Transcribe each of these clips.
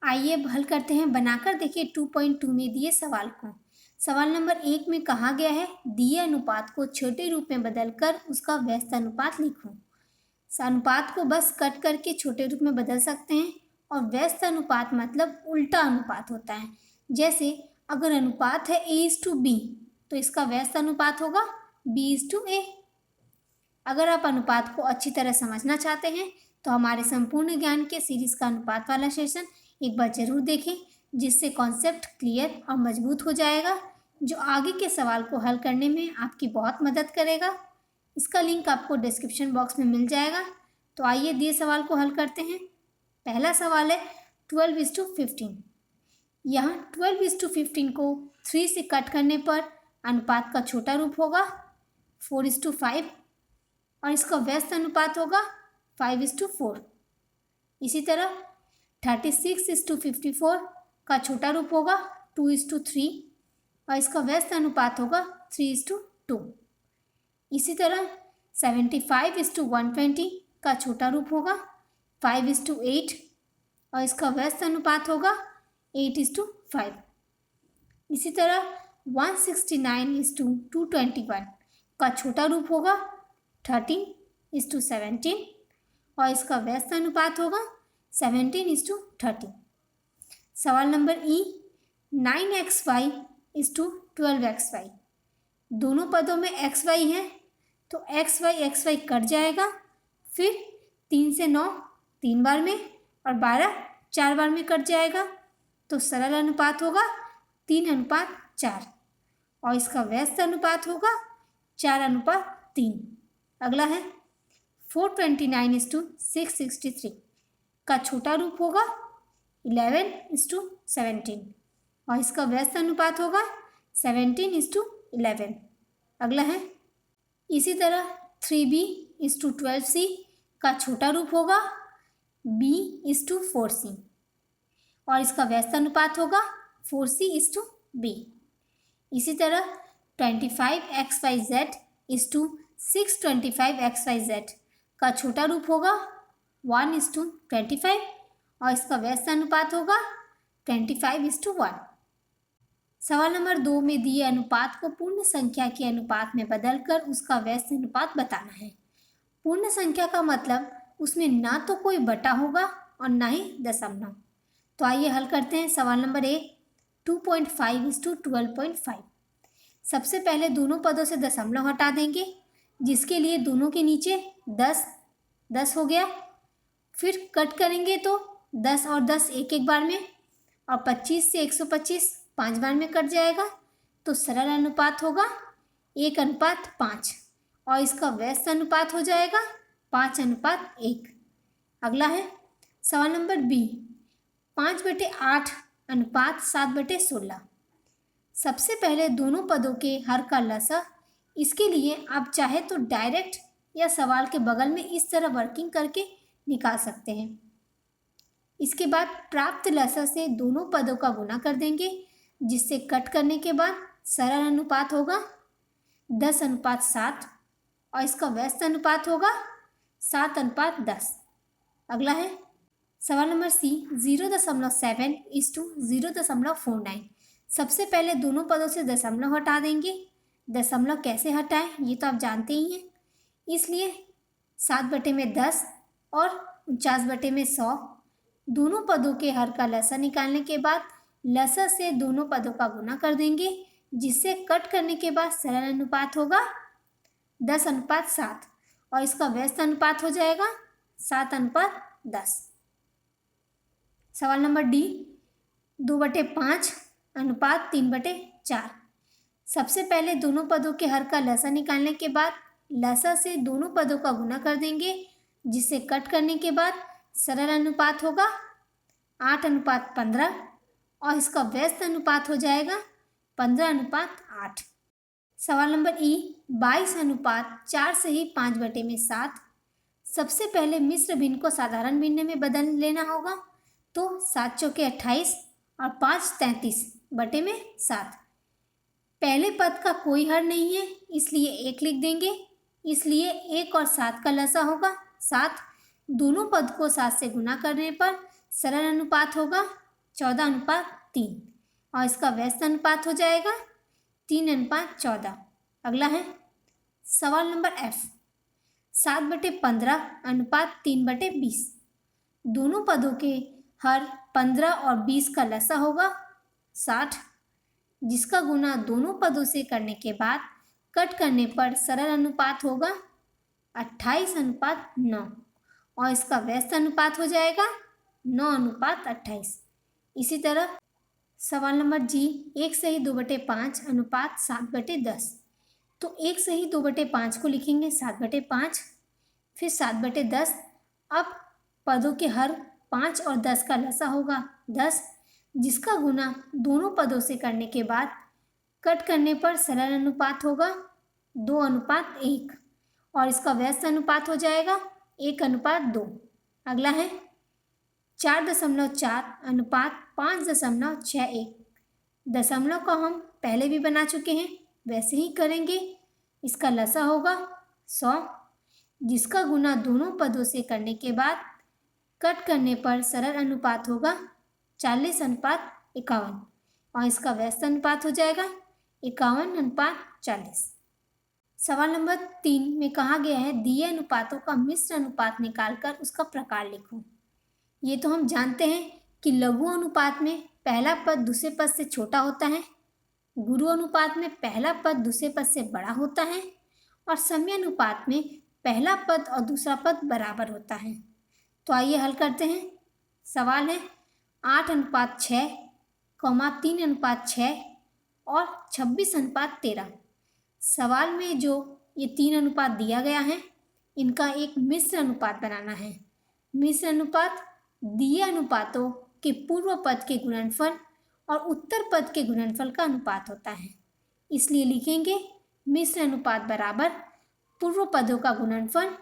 आइए अब हल करते हैं। बनाकर देखिए 2.2 में दिए सवाल को। सवाल नंबर 1 में कहा गया है दिए अनुपात को छोटे रूप में बदलकर उसका व्यस्त अनुपात लिखो। अनुपात को बस कट करके छोटे रूप में बदल सकते हैं और व्यस्त अनुपात मतलब उल्टा अनुपात होता है। जैसे अगर अनुपात है A:B तो इसका व्यस्त अनुपात होगा B:A। अगर आप अनुपात को अच्छी तरह समझना चाहते हैं तो हमारे संपूर्ण ज्ञान के सीरीज का अनुपात वाला सेशन एक बार जरूर देखें, जिससे कॉन्सेप्ट क्लियर और मजबूत हो जाएगा, जो आगे के सवाल को हल करने में आपकी बहुत मदद करेगा। इसका लिंक आपको डिस्क्रिप्शन बॉक्स में मिल जाएगा। तो आइए दिए सवाल को हल करते हैं। पहला सवाल है 12:15। यहाँ 12:15 को 3 से कट करने पर अनुपात का छोटा रूप होगा 4:5 और इसका व्यस्त अनुपात होगा 5:4। इसी तरह 36:54 का छोटा रूप होगा 2:3 और इसका व्यस्त अनुपात होगा 3:2। इसी तरह 75:120 का छोटा रूप होगा 5:8 और इसका व्यस्त अनुपात होगा 8:5। इसी तरह 169:221 का छोटा रूप होगा 13:17 और इसका व्यस्त अनुपात होगा 17:30। सवाल नंबर E 9xy:12xy। दोनों पदों में xy है तो xy कट जाएगा, फिर 3 से 9 3 बार में और 12 4 बार में कट जाएगा, तो सरल अनुपात होगा 3:4 और इसका व्यस्त अनुपात होगा 4:3। अगला है 429:663 का छोटा रूप होगा 11:17 और इसका व्यस्त अनुपात होगा 17:11। अगला है इसी तरह 3b:12c का छोटा रूप होगा b:4c और इसका व्यस्त अनुपात होगा 4c:b। इसी तरह 25xyz:625xyz का छोटा रूप होगा 1:25 और इसका व्यस्त अनुपात होगा 25:1। सवाल नंबर 2 में दिए अनुपात को पूर्ण संख्या के अनुपात में बदलकर उसका व्यस्त अनुपात बताना है। पूर्ण संख्या का मतलब उसमें ना तो कोई बटा होगा और ना ही दशमलव। तो आइए हल करते हैं। सवाल नंबर 1 2.5:12.5। सबसे पहले दोनों पदों से दशमलव हटा देंगे, जिसके लिए दोनों के नीचे 10 हो गया। फिर कट करेंगे तो 10 और 10 एक एक बार में और 25 से 125 5 बार में कट जाएगा, तो सरल अनुपात होगा 1:5 और इसका व्यस्त अनुपात हो जाएगा 5:1। अगला है सवाल नंबर B 5/8:7/16। सबसे पहले दोनों पदों के हर का लसा। इसके लिए आप चाहे तो डायरेक्ट या सवाल के बगल में इस तरह वर्किंग करके निकाल सकते हैं। इसके बाद प्राप्त लसा से दोनों पदों का गुना कर देंगे, जिससे कट करने के बाद सरल अनुपात होगा 10:7 और इसका व्यस्त अनुपात होगा 7:10। अगला है सवाल नंबर C 0.7:0.49। सबसे पहले दोनों पदों से दशमलव हटा देंगे। दशमलव कैसे हटाएं ये तो आप जानते ही हैं, इसलिए 7/10 और 49/100 दोनों पदों के हर का लसा निकालने के बाद लसा से दोनों पदों का गुना कर देंगे, जिससे कट करने के बाद सरल अनुपात होगा 10:7 और इसका व्यस्त अनुपात हो जाएगा 7:10। सवाल नंबर D 2/5:3/4। सबसे पहले दोनों पदों के हर का लसा निकालने के बाद लसा से दोनों पदों का गुना कर देंगे, जिसे कट करने के बाद सरल अनुपात होगा 8:15 और इसका व्यस्त अनुपात हो जाएगा 15:8। सवाल नंबर E 22:4 से ही 5/7। सबसे पहले मिश्र भिन्न को साधारण भिन्न में बदल लेना होगा, तो 7×4 28 और 5 33/7। पहले पद का कोई हर नहीं है, इसलिए 1 लिख देंगे। इसलिए 1 और 7 का लसा होगा 7। दोनों पद को 7 से गुना करने पर सरल अनुपात होगा 14:3 और इसका व्यस्त अनुपात हो जाएगा 3:14। अगला है सवाल नंबर F, 7/15 अनुपात 3/20। दोनों पदों के हर 15 और 20 का लसा होगा 60, जिसका गुना दोनों पदों से करने के बाद कट करने पर सरल अनुपात होगा 28:9 और इसका व्यस्त अनुपात हो जाएगा 9:28। इसी तरह सवाल नंबर G, 1/2/5 अनुपात 7/10। तो 1/2/5 को लिखेंगे 7/5, फिर 7/10। अब पदों के हर 5 और 10 का लसा होगा 10, जिसका गुना दोनों पदों से करने के बाद कट करने पर सरल अनुपात होगा 2:1 और इसका व्यस्त अनुपात हो जाएगा 1:2। अगला है 4.4 अनुपात 5.61। दशमलव को हम पहले भी बना चुके हैं, वैसे ही करेंगे। इसका लसा होगा 100, जिसका गुना दोनों पदों से करने के बाद कट करने पर सरल अनुपात होगा 40:51 और इसका व्यस्त अनुपात हो जाएगा 51:40। सवाल नंबर 3 में कहा गया है दिए अनुपातों का मिश्र अनुपात निकालकर उसका प्रकार लिखो। ये तो हम जानते हैं कि लघु अनुपात में पहला पद दूसरे पद से छोटा होता है, गुरु अनुपात में पहला पद दूसरे पद से बड़ा होता है और समय अनुपात में पहला पद और दूसरा पद बराबर होता है। तो आइए हल करते हैं। सवाल है 8:6, 3:6 और 26:13। सवाल में जो ये 3 अनुपात दिया गया है, इनका एक मिश्र अनुपात बनाना है। मिश्र अनुपात दिए अनुपातों के पूर्व पद के गुणनफल और उत्तर पद के गुणनफल का अनुपात होता है। इसलिए लिखेंगे मिश्र अनुपात बराबर पूर्व पदों का गुणनफल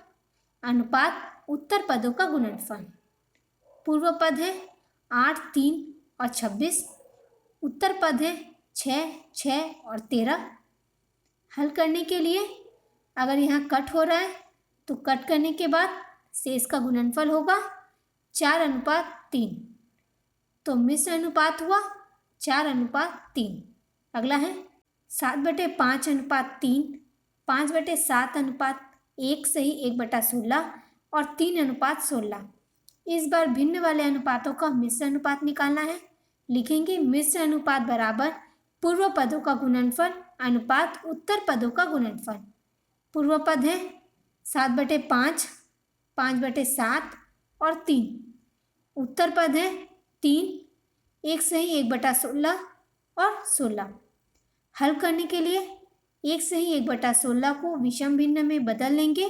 अनुपात उत्तर पदों का गुणनफल। पूर्व पद है 8, 3 और 26, उत्तर पद है 6, 6 और 13। हल करने के लिए अगर यहाँ कट हो रहा है तो कट करने के बाद शेष का गुणनफल होगा 4:3। तो मिश्र अनुपात हुआ 4:3। अगला है 7/5 अनुपात 3, 5/7 अनुपात 1:1/16 और 3:16। इस बार भिन्न वाले अनुपातों का मिश्र अनुपात निकालना है। लिखेंगे मिश्र अनुपात बराबर पूर्व पदों का गुणनफल अनुपात उत्तर पदों का गुणनफल। पूर्व पद है 7/5, 5/7 और 3। उत्तर पद है 3, 1:1/16 और 16। हल करने के लिए 1:1/16 को विषम भिन्न में बदल लेंगे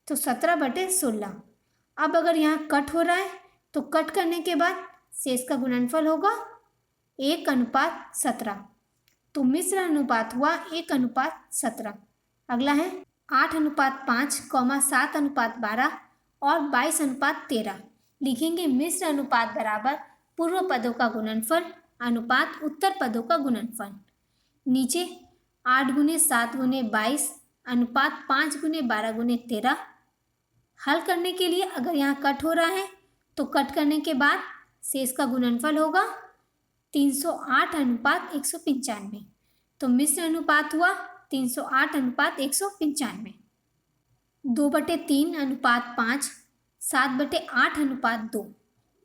तो 17/16। अब अगर यहाँ कट हो रहा है तो कट करने के बाद शेष का गुणनफल होगा 1:17। तो मिश्र अनुपात हुआ 1:17। अगला है 8:5, 7:12 और 22:13। लिखेंगे मिश्र अनुपात बराबर पूर्व पदों का गुणनफल अनुपात उत्तर पदों का गुणनफल। नीचे 8 × 7 × 22 अनुपात 5 × 12 × 13। हल करने के लिए अगर यहाँ कट हो रहा है तो कट करने के बाद शेष का गुणनफल होगा 308:195। तो मिश्र अनुपात हुआ 308:195। 2/3 अनुपात 5, 7/8 अनुपात 2।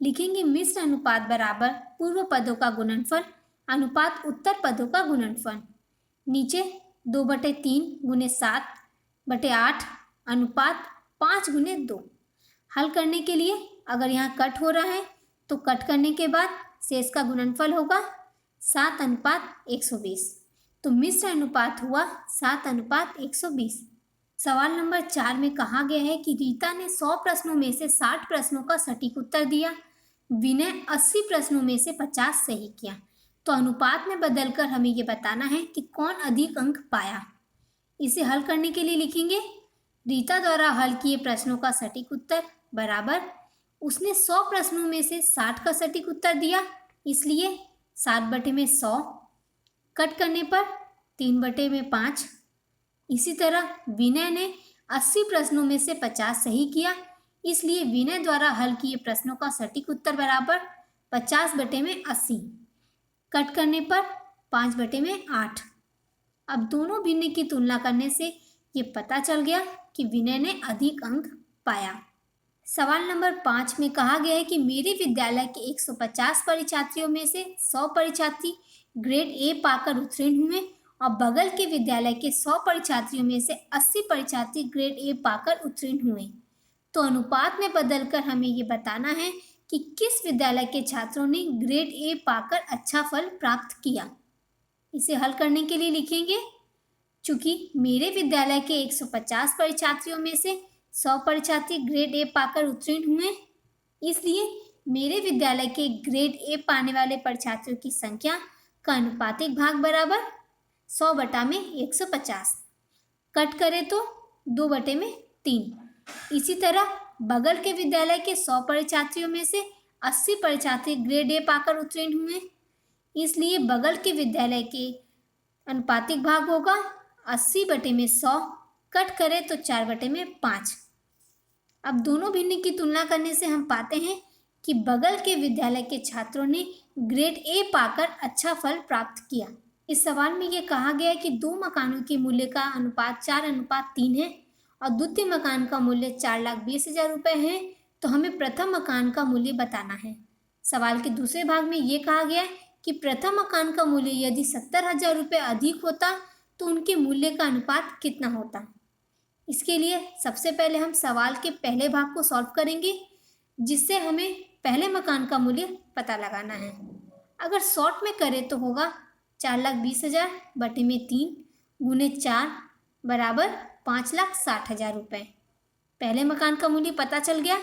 लिखेंगे मिश्र अनुपात बराबर पूर्व पदों का गुणनफल अनुपात उत्तर पदों का गुणनफल। नीचे 2/3 × 7/8 अनुपात 5 × 2। हल करने के लिए अगर यहाँ कट हो रहा है तो कट करने के बाद शेष का गुणनफल होगा 7:120। तो मिश्र अनुपात हुआ 7:120। सवाल नंबर 4 में कहा गया है कि रीता ने 100 प्रश्नों में से 60 प्रश्नों का सटीक उत्तर दिया, विनय 80 प्रश्नों में से 50 सही किया। तो अनुपात में बदलकर हमें ये बताना है कि कौन अधिक अंक पाया। इसे हल करने के लिए लिखेंगे रीता द्वारा हल किए प्रश्नों का सटीक उत्तर बराबर उसने 100 प्रश्नों में से 60 का सटीक उत्तर दिया, इसलिए 60/100। कट करने पर 3/5। इसी तरह विनय ने 80 प्रश्नों में से 50 सही किया, इसलिए विनय द्वारा हल किए प्रश्नों का सटीक उत्तर बराबर 50/80। कट करने पर 5/8। अब दोनों भिन्न की तुलना करने से ये पता चल गया कि विनय ने अधिक अंक पाया। सवाल नंबर 5 में कहा गया है कि मेरे विद्यालय के 150 परीक्षार्थियों में से 100 परीक्षार्थी ग्रेड ए पाकर उत्तीर्ण हुए और बगल के विद्यालय के 100 परीक्षार्थियों में से 80 परीक्षार्थी ग्रेड ए पाकर उत्तीर्ण हुए। तो अनुपात में बदलकर हमें ये बताना है कि किस विद्यालय के छात्रों ने ग्रेड ए पाकर अच्छा फल प्राप्त किया। इसे हल करने के लिए लिखेंगे, चूंकि मेरे विद्यालय के 150 परीक्षार्थियों में से 100 परीक्षार्थी ग्रेड ए पाकर उत्तीर्ण हुए, इसलिए मेरे विद्यालय के ग्रेड ए पाने वाले परीक्षार्थियों की संख्या का अनुपातिक भाग बराबर 100/150। कट करें तो 2/3। इसी तरह बगल के विद्यालय के 100 परीक्षार्थियों में से 80 परीक्षार्थी ग्रेड ए पाकर उत्तीर्ण हुए, इसलिए बगल के विद्यालय के अनुपातिक भाग होगा 80/100। कट करें तो 4/5। अब दोनों भिन्न की तुलना करने से हम पाते हैं कि बगल के विद्यालय के छात्रों ने ग्रेड ए पाकर अच्छा फल प्राप्त किया। इस सवाल में यह कहा गया है कि दो मकानों के मूल्य का अनुपात 4:3 है और द्वितीय मकान का मूल्य 4,20,000 रुपये है, तो हमें प्रथम मकान का मूल्य बताना है। सवाल के दूसरे भाग में ये कहा गया है कि प्रथम मकान का मूल्य यदि 70,000 रुपये अधिक होता तो उनके मूल्य का अनुपात कितना होता। इसके लिए सबसे पहले हम सवाल के पहले भाग को सॉल्व करेंगे, जिससे हमें पहले मकान का मूल्य पता लगाना है। अगर शॉर्ट में करें तो होगा 4,20,000/3 गुने 4 बराबर 5,60,000 रुपये। पहले मकान का मूल्य पता चल गया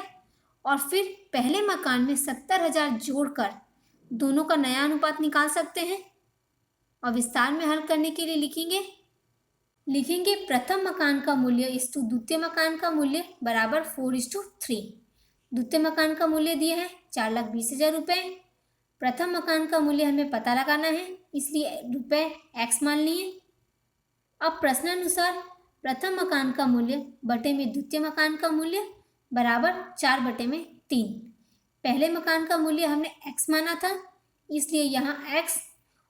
और फिर पहले मकान में 70,000 जोड़कर दोनों का नया अनुपात निकाल सकते हैं और विस्तार में हल करने के लिए लिखेंगे प्रथम मकान का मूल्य इस टू द्वितीय मकान का मूल्य बराबर 4:3। द्वितीय मकान का मूल्य दिया है 4,20,000 रुपये। प्रथम मकान का मूल्य हमें पता लगाना है, इसलिए रुपये x मान लिए। अब प्रश्नानुसार प्रथम मकान का मूल्य बटे में द्वितीय मकान का मूल्य बराबर 4/3। पहले मकान का मूल्य हमने x माना था, इसलिए यहाँ x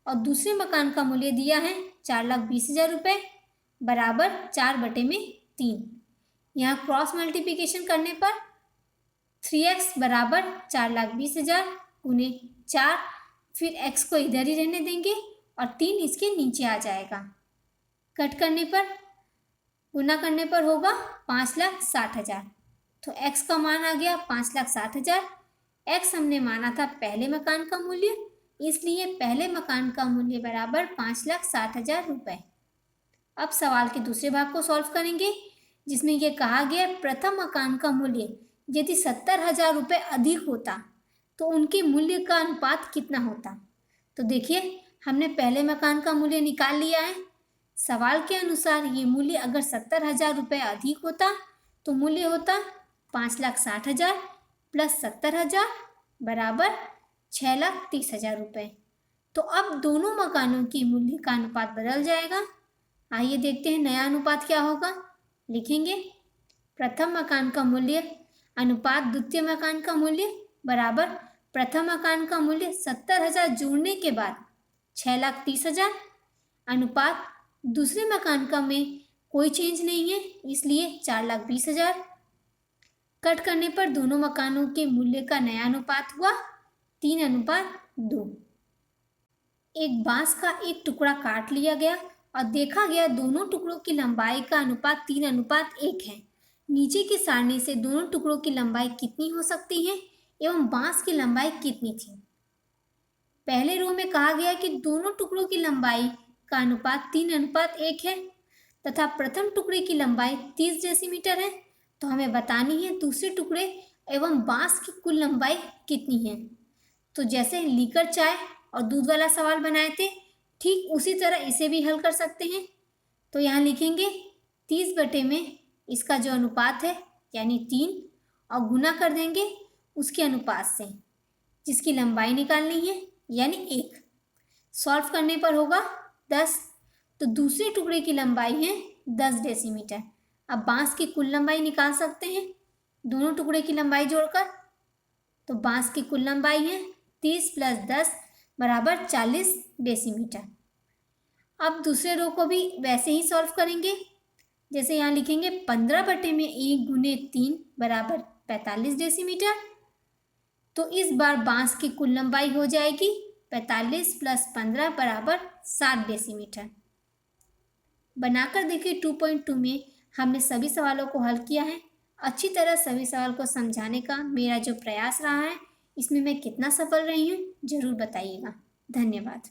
और दूसरे मकान का मूल्य दिया है 4,20,000 रुपये बराबर 4/3। यहाँ क्रॉस मल्टीप्लिकेशन करने पर 3x बराबर 4,20,000 गुने 4, फिर x को इधर ही रहने देंगे और 3 इसके नीचे आ जाएगा। कट करने पर गुना करने पर होगा 5,60,000। तो x का मान आ गया 5,60,000। x हमने माना था पहले मकान का मूल्य, इसलिए पहले मकान का मूल्य बराबर 5,60,000 रुपये। अब सवाल के दूसरे भाग को सॉल्व करेंगे, जिसमें यह कहा गया प्रथम मकान का मूल्य यदि 70,000 रुपये अधिक होता तो उनके मूल्य का अनुपात कितना होता। तो देखिए, हमने पहले मकान का मूल्य निकाल लिया है। सवाल के अनुसार ये मूल्य अगर 70,000 रुपये अधिक होता तो मूल्य होता 5,60,000 प्लस 70,000 बराबर 6,30,000 रुपये। तो अब दोनों मकानों के मूल्य का अनुपात बदल जाएगा। आइए देखते हैं नया अनुपात क्या होगा। लिखेंगे प्रथम मकान का मूल्य अनुपात द्वितीय मकान का मूल्य बराबर प्रथम मकान का मूल्य 70,000 जोड़ने के बाद 6,30,000 अनुपात दूसरे मकान का में कोई चेंज नहीं है, इसलिए 4,20,000। कट करने पर दोनों मकानों के मूल्य का नया अनुपात हुआ 3:2। एक बांस का एक टुकड़ा काट लिया गया और देखा गया दोनों टुकड़ों की लंबाई का अनुपात 3:1 है। नीचे की सारणी से दोनों टुकड़ों की लंबाई कितनी हो सकती है एवं बांस की लंबाई कितनी थी। पहले रो में कहा गया कि दोनों टुकड़ों की लंबाई का अनुपात 3:1 है तथा प्रथम टुकड़े की लंबाई 30 डेसीमीटर है। तो हमें बतानी है दूसरे टुकड़े एवं बांस की कुल लंबाई कितनी है। तो जैसे लीकर चाय और दूध वाला सवाल बनाए थे, ठीक उसी तरह इसे भी हल कर सकते हैं। तो यहाँ लिखेंगे 30 बटे में इसका जो अनुपात है यानी 3 और गुना कर देंगे उसके अनुपात से जिसकी लंबाई निकालनी है यानी 1। सॉल्व करने पर होगा 10। तो दूसरे टुकड़े की लंबाई है 10 डेसीमीटर। अब बांस की कुल लंबाई निकाल सकते हैं दोनों टुकड़े की लंबाई जोड़कर। तो बांस की कुल लंबाई है 30 प्लस 10 बराबर 40 डेसीमीटर। अब दूसरे रो को भी वैसे ही सॉल्व करेंगे। जैसे यहाँ लिखेंगे 15 बटे में 1 गुने 3 बराबर 45 डेसीमीटर। तो इस बार बांस की कुल लंबाई हो जाएगी 45 प्लस 15 बराबर 60 डेसीमीटर। बनाकर देखिए 2.2 में हमने सभी सवालों को हल किया है। अच्छी तरह सभी सवाल को समझाने का मेरा जो प्रयास रहा है, इसमें मैं कितना सफल रही हूँ, जरूर बताइएगा। धन्यवाद।